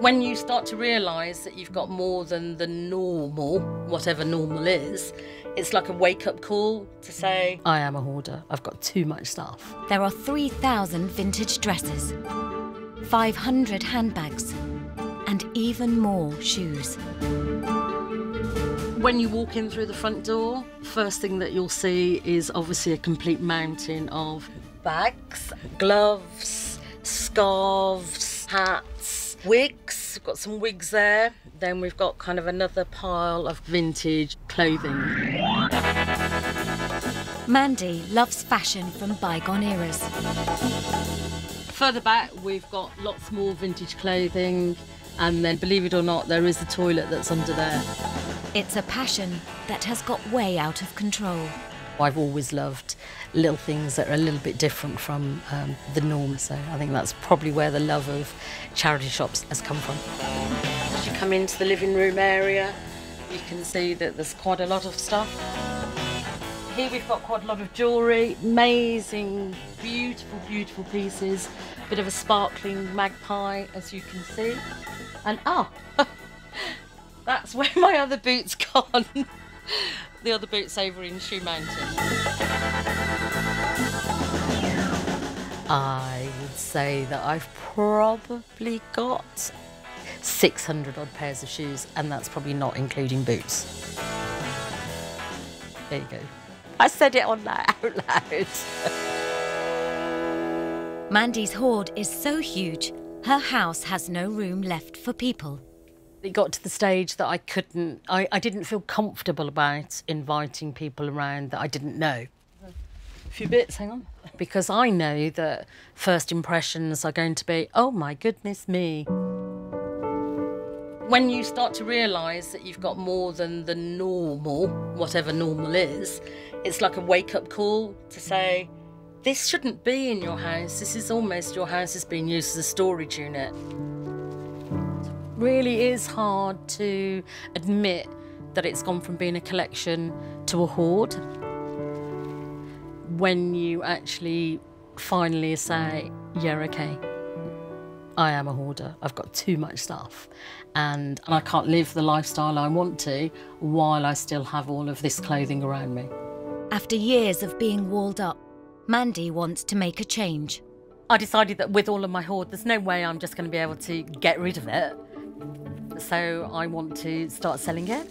When you start to realise that you've got more than the normal, whatever normal is, it's like a wake-up call to say, I am a hoarder, I've got too much stuff. There are 3,000 vintage dresses, 500 handbags, and even more shoes. When you walk in through the front door, first thing that you'll see is obviously a complete mountain of bags, gloves, scarves, hats, wigs. We've got some wigs there. Then we've got kind of another pile of vintage clothing. Mandy loves fashion from bygone eras. Further back, we've got lots more vintage clothing. And then, believe it or not, there is a toilet that's under there. It's a passion that has got way out of control. I've always loved little things that are a little bit different from the norm, so I think that's probably where the love of charity shops has come from. As you come into the living room area, you can see that there's quite a lot of stuff. Here we've got quite a lot of jewellery, amazing, beautiful, beautiful pieces, a bit of a sparkling magpie, as you can see. And that's where my other boot's gone. The other boot's over in Shoe Mountain. I would say that I've probably got 600 odd pairs of shoes, and that's probably not including boots. There you go. I said it out loud. Mandy's hoard is so huge, her house has no room left for people. It got to the stage that I didn't feel comfortable about inviting people around that I didn't know. A few bits, hang on. Because I know that first impressions are going to be, oh my goodness me. When you start to realise that you've got more than the normal, whatever normal is, it's like a wake-up call to say, this shouldn't be in your house. This is almost your house is being used as a storage unit. Really is hard to admit that it's gone from being a collection to a hoard. When you actually finally say, yeah, okay, I am a hoarder, I've got too much stuff, and I can't live the lifestyle I want to while I still have all of this clothing around me. After years of being walled up, Mandy wants to make a change. I decided that with all of my hoard, there's no way I'm just going to be able to get rid of it. So I want to start selling it.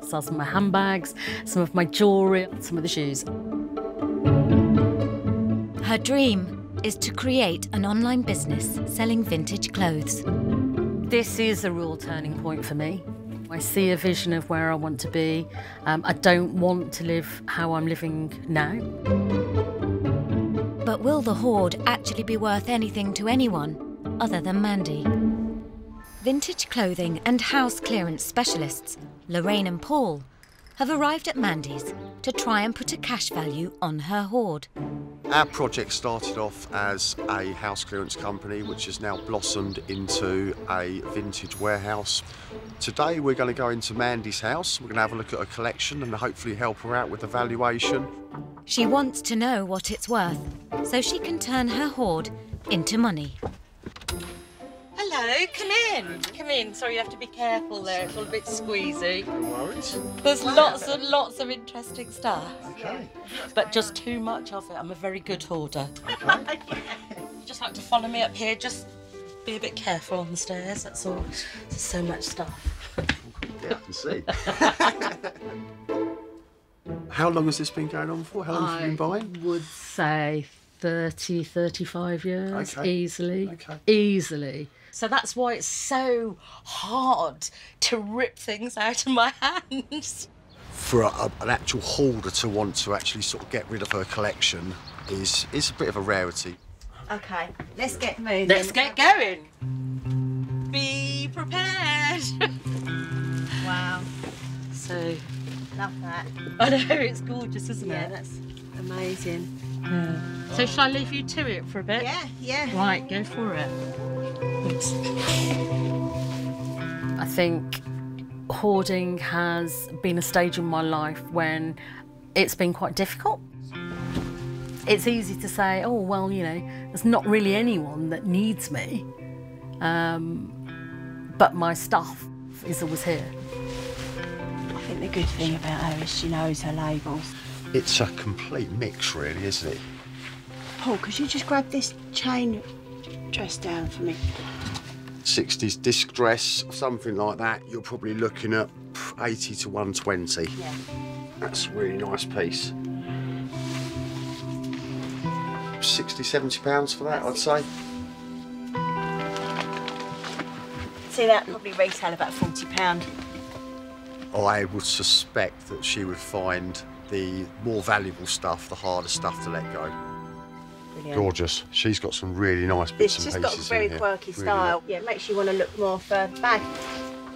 Sell some of my handbags, some of my jewellery, some of the shoes. Her dream is to create an online business selling vintage clothes. This is a real turning point for me. I see a vision of where I want to be. I don't want to live how I'm living now. But will the hoard actually be worth anything to anyone other than Mandy? Vintage clothing and house clearance specialists, Lorraine and Paul, have arrived at Mandy's to try and put a cash value on her hoard. Our project started off as a house clearance company, which has now blossomed into a vintage warehouse. Today we're going to go into Mandy's house. We're going to have a look at her collection and hopefully help her out with the valuation. She wants to know what it's worth, so she can turn her hoard into money. Hello, come in. Come in. Sorry, you have to be careful there. It's all a bit squeezy. No worries. There's lots and lots of interesting stuff. Okay. But just too much of it. I'm a very good hoarder. Okay. You just like to follow me up here. Just be a bit careful on the stairs, that's all. There's so much stuff. Yeah, I can see. How long has this been going on for? How long have you been buying? I would say 30, 35 years, Okay. Easily. Okay. Easily. So that's why it's so hard to rip things out of my hands. For an actual hoarder to want to actually sort of get rid of her collection is a bit of a rarity. Okay, let's get moving. Let's get going. Be prepared. Wow, So, love that. I know, it's gorgeous, isn't Yeah, it? that's amazing. Yeah. So shall I leave you to it for a bit? Yeah. Right, go for it. Thanks. I think hoarding has been a stage in my life when it's been quite difficult. It's easy to say, oh, well, you know, there's not really anyone that needs me. but my stuff is always here. I think the good thing about her is she knows her labels. It's a complete mix, really, isn't it? Paul, could you just grab this chain dress down for me? 60s disc dress, something like that, you're probably looking at 80 to 120. Yeah. That's a really nice piece. 60, 70 pounds for that, I'd say. See, that probably retail about £40. I would suspect that she would find the more valuable stuff, the harder stuff to let go. Brilliant. Gorgeous. She's got some really nice bits It's and just pieces got a very in here. quirky Really style. Yeah, it makes you want to look more further back.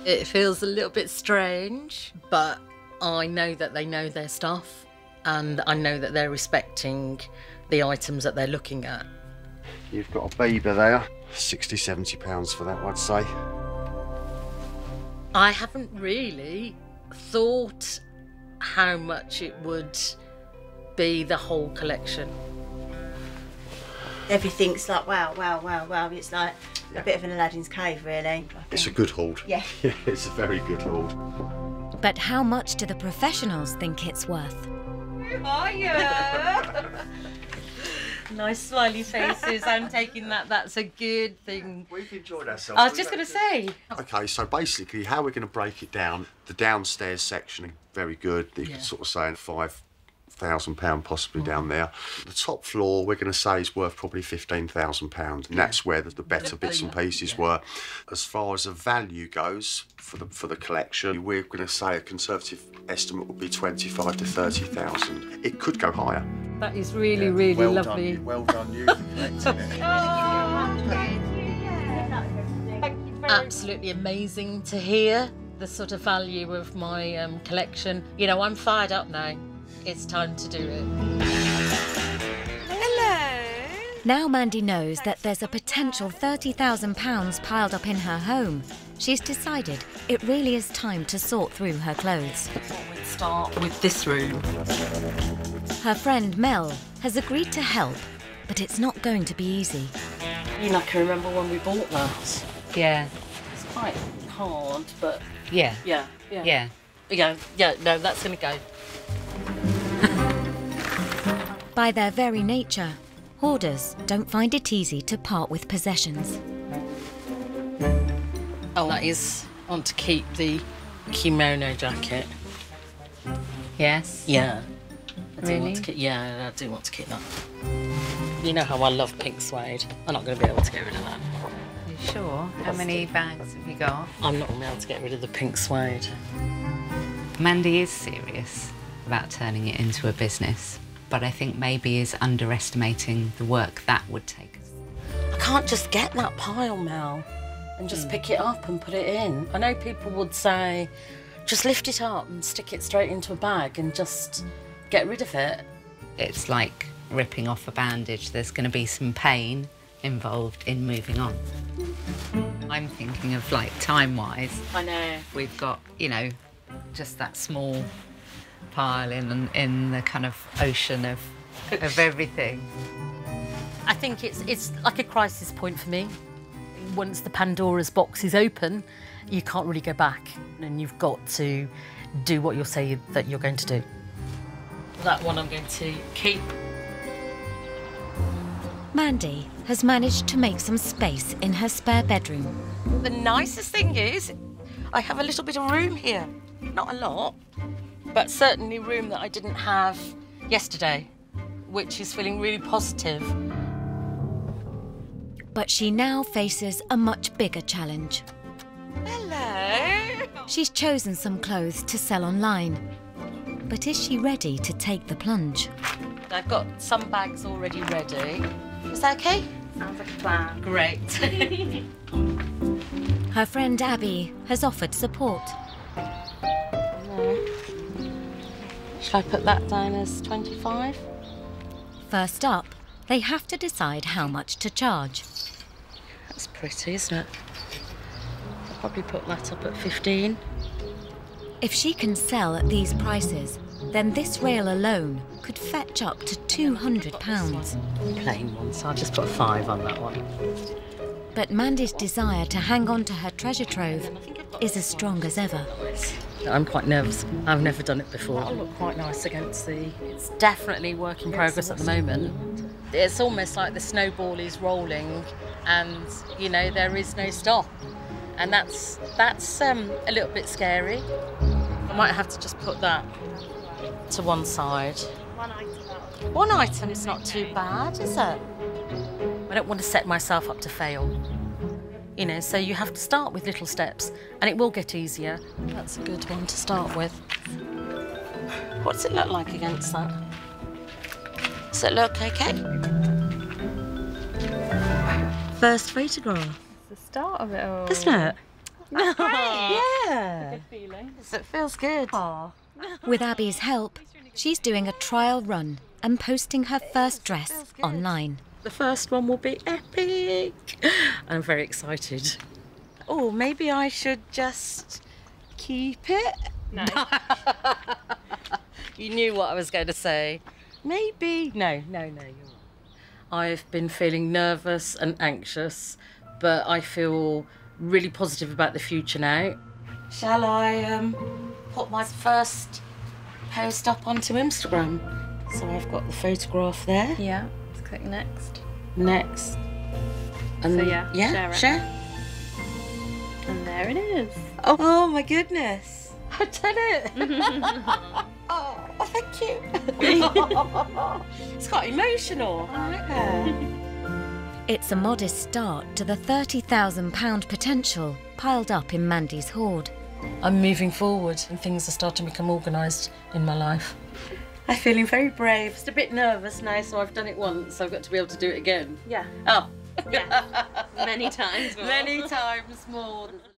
It feels a little bit strange, but I know that they know their stuff, and I know that they're respecting the items that they're looking at. You've got a Bieber there. 60, 70 pounds for that, I'd say. I haven't really thought how much it would be, the whole collection. Everything's like, wow, wow, wow, wow. It's like a bit of an Aladdin's cave, really. It's a good hoard. Yeah. It's a very good hoard. But how much do the professionals think it's worth? Hiya! Nice smiley faces. I'm taking that. That's a good thing. We've enjoyed ourselves. I was just going to say. Okay, so basically how we're going to break it down, the downstairs section, very good. You can sort of say £5,000 possibly down there. The top floor we're going to say is worth probably £15,000, and that's where the better bits and pieces were. As far as the value goes for the collection, we're going to say a conservative estimate would be 25 to 30,000. It could go higher. That is really, really well lovely. Done, well done you for collecting it. Absolutely amazing to hear the sort of value of my collection. You know, I'm fired up now. It's time to do it. Hello. Now Mandy knows that there's a potential £30,000 piled up in her home, she's decided it really is time to sort through her clothes. We'll start with this room. Her friend Mel has agreed to help, but it's not going to be easy. You know, I can remember when we bought that. Yeah. It's quite hard, but Yeah. yeah. Yeah. No, that's going to go. By their very nature, hoarders don't find it easy to part with possessions. Oh, that is on to keep the kimono jacket. Yes. Yeah. I do Really? want to keep, yeah, I do want to keep that. You know how I love pink suede. I'm not going to be able to get rid of that. Are you sure? How many bags have you got? I'm not going to be able to get rid of the pink suede. Mandy is serious about turning it into a business, but I think maybe is underestimating the work that would take us. I can't just get that pile, Mel, and just pick it up and put it in. I know people would say, just lift it up and stick it straight into a bag and just get rid of it. It's like ripping off a bandage. There's going to be some pain involved in moving on. I'm thinking of, like, time-wise. I know. We've got, you know, just that small pile in the kind of ocean of everything. I think it's like a crisis point for me. Once the Pandora's box is open, you can't really go back, and you've got to do what you'll say that you're going to do. That one I'm going to keep. Mandy has managed to make some space in her spare bedroom. The nicest thing is, I have a little bit of room here. Not a lot, but certainly room that I didn't have yesterday, which is feeling really positive. But she now faces a much bigger challenge. Hello. She's chosen some clothes to sell online. But is she ready to take the plunge? I've got some bags already ready. Is that okay? Sounds like a plan. Great. Her friend Abby has offered support. Shall I put that down as 25? First up, they have to decide how much to charge. That's pretty, isn't it? I'll probably put that up at 15. If she can sell at these prices, then this rail alone could fetch up to £200. Plain one, so I'll just put 5 on that one. But Mandy's desire to hang on to her treasure trove is as strong as ever. I'm quite nervous. I've never done it before. That'll look quite nice against the... It's definitely work in progress at the moment. It's almost like the snowball is rolling and, you know, there is no stop. And that's a little bit scary. I might have to just put that to one side. One item's not too bad, is it? I don't want to set myself up to fail. You know, so you have to start with little steps and it will get easier. That's a good one to start with. What does it look like against that? Does it look okay? First photograph. It's the start of it all. Isn't it? That's great. Yeah. Good feeling. It feels good. Aww. With Abby's help, she's doing a trial run and posting her first dress online. The first one will be epic. I'm very excited. Oh, maybe I should just keep it? No. You knew what I was going to say. Maybe. No, you're right. I've been feeling nervous and anxious, but I feel really positive about the future now. Shall I put my first post up onto Instagram? So I've got the photograph there. Yeah. Let's click next. Next. And So yeah, share it. And there it is. Oh my goodness. I did it. Oh, thank you. It's quite emotional. I like that. It's a modest start to the £30,000 potential piled up in Mandy's hoard. I'm moving forward and things are starting to become organised in my life. I'm feeling very brave. Just a bit nervous now, so I've done it once. I've got to be able to do it again. Yeah. Oh. Yeah. Many times more. Many times more.